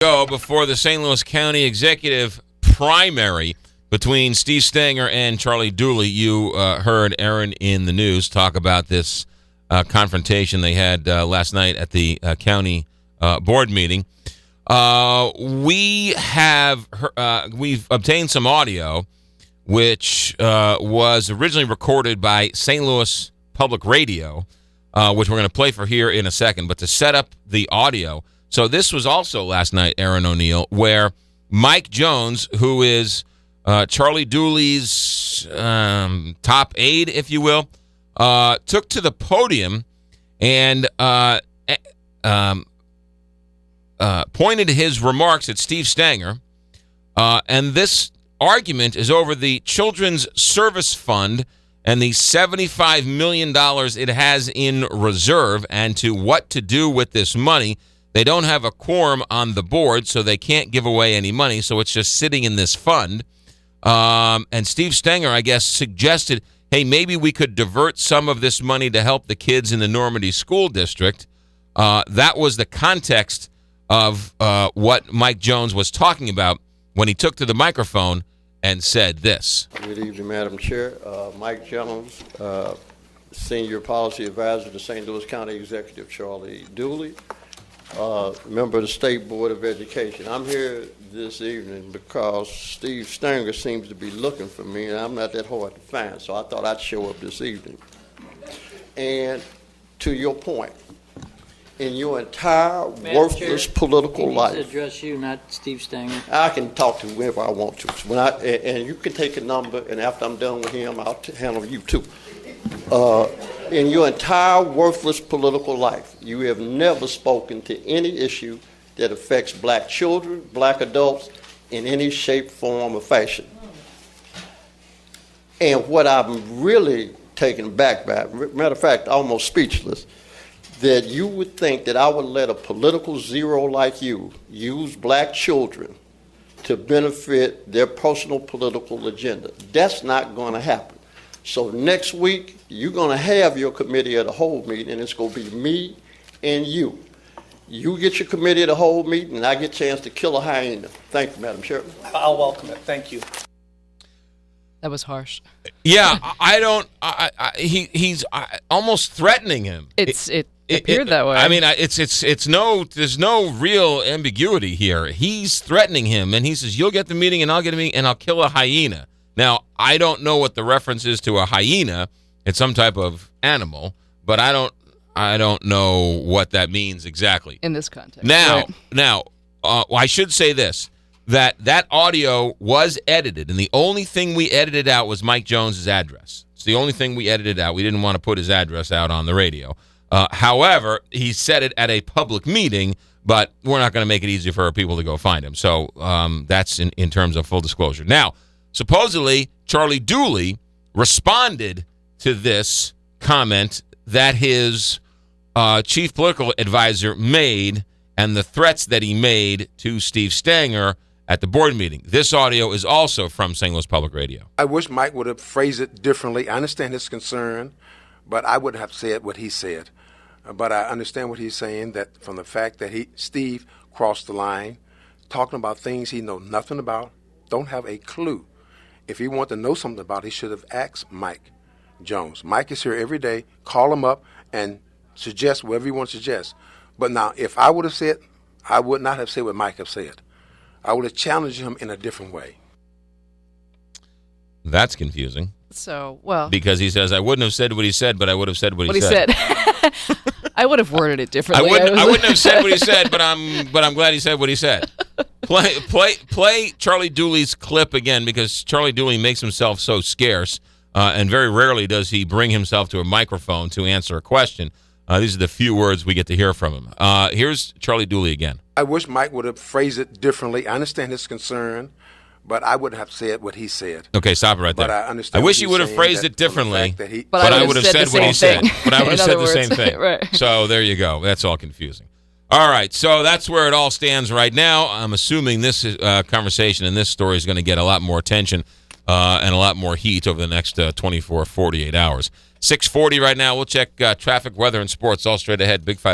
Go before the St. Louis County Executive primary between Steve Stenger and Charlie Dooley. You heard Aaron in the news talk about this confrontation they had last night at the county board meeting. We've obtained some audio, which was originally recorded by St. Louis Public Radio, which we're going to play for here in a second. But to set up the audio. So this was also last night, Aaron O'Neill, where Mike Jones, who is Charlie Dooley's top aide, if you will, took to the podium and pointed his remarks at Steve Stenger. And this argument is over the Children's Service Fund and the $75 million it has in reserve and to what to do with this money. They don't have a quorum on the board, so they can't give away any money, so it's just sitting in this fund. And Steve Stenger, I guess, suggested, hey, maybe we could divert some of this money to help the kids in the Normandy School District. That was the context of what Mike Jones was talking about when he took to the microphone and said this. Good evening, Madam Chair. Mike Jones, Senior Policy Advisor to St. Louis County Executive Charlie Dooley. Member of the State Board of Education. I'm here this evening because Steve Stenger seems to be looking for me, and I'm not that hard to find, so I thought I'd show up this evening. And to your point, in your entire worthless political life, to address you, not Steve Stenger. I can talk to whoever I want to. And you can take a number, and after I'm done with him, I'll handle you too. In your entire worthless political life, you have never spoken to any issue that affects black children, black adults, in any shape, form, or fashion. And what I'm really taken back by, matter of fact, almost speechless, that you would think that I would let a political zero like you use black children to benefit their personal political agenda. That's not going to happen. So next week, you're going to have your committee of the whole meeting, and it's going to be me and you. You get your committee of the whole meeting, and I get a chance to kill a hyena. Thank you, Madam Chairman. I'll welcome it. Thank you. That was harsh. Yeah, he's almost threatening him. It appeared that way. I mean, there's no real ambiguity here. He's threatening him, and he says, "You'll get the meeting, and I'll get a meeting, and I'll kill a hyena." Now, I don't know what the reference is to a hyena. It's some type of animal, but I don't know what that means exactly in this context. Now, I should say this: that audio was edited, and the only thing we edited out was Mike Jones's address. It's the only thing we edited out. We didn't want to put his address out on the radio. However, he said it at a public meeting, but we're not going to make it easy for people to go find him. So that's in terms of full disclosure. Now, supposedly, Charlie Dooley responded to this comment that his chief political advisor made and the threats that he made to Steve Stenger at the board meeting. This audio is also from St. Louis Public Radio. I wish Mike would have phrased it differently. I understand his concern, but I would have said what he said. But I understand what he's saying, that from the fact that Steve crossed the line, talking about things he knows nothing about, don't have a clue. If he wanted to know something about it, he should have asked Mike Jones. Mike is here every day. Call him up and suggest whatever you want to suggest. But now, if I would have said, I would not have said what Mike have said. I would have challenged him in a different way. That's confusing. So, well, because he says, I wouldn't have said what he said, but I would have said what he said. I would have worded it differently. I wouldn't have said what he said, but I'm glad he said what he said. Play Charlie Dooley's clip again, because Charlie Dooley makes himself so scarce, and very rarely does he bring himself to a microphone to answer a question. These are the few words we get to hear from him. Here's Charlie Dooley again. I wish Mike would have phrased it differently. I understand his concern, but I would have said what he said. Okay, stop it right there. But I understand. I wish he would have phrased it differently, but I would have said what he said. But I would have said the same thing. Right. So there you go. That's all confusing. All right, so that's where it all stands right now. I'm assuming this conversation and this story is going to get a lot more attention and a lot more heat over the next 24, 48 hours. 6:40 right now. We'll check traffic, weather, and sports all straight ahead. Big 5.